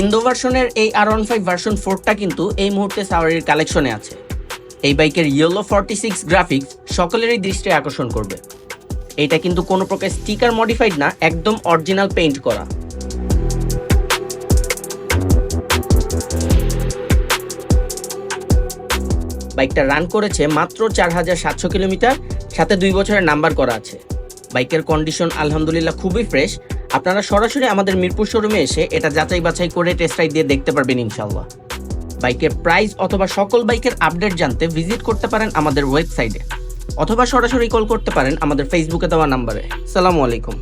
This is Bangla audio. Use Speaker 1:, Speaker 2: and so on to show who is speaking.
Speaker 1: ইন্দো ভার্সনের এই R15 ভার্সন 4টা কিন্তু এই মুহূর্তে সাওয়ারির কালেকশনে আছে। এই বাইকের ইয়েলো 46 গ্রাফিক্স সকলেরই দৃষ্টি আকর্ষণ করবে। এটা কিন্তু কোনো প্রকার স্টিকার মডিফাইড না, একদম অরিজিনাল পেইন্ট করা। বাইকটা রান করেছে মাত্র 4700 কিলোমিটার, সাথে 2 বছরের নাম্বার করা আছে। বাইকের কন্ডিশন আলহামদুলিল্লাহ খুবই ফ্রেশ। আপনারা সরাসরি আমাদের মিরপুর শোরুমে এসে এটা যাচাই বাছাই করে টেস্ট রাইড দিয়ে দেখতে পারবেন ইনশাআল্লাহ। বাইকের প্রাইস অথবা সকল বাইকের আপডেট জানতে ভিজিট করতে পারেন আমাদের ওয়েবসাইটে, অথবা সরাসরি কল করতে পারেন আমাদের ফেসবুকে দেওয়া নাম্বারে। আসসালামু আলাইকুম।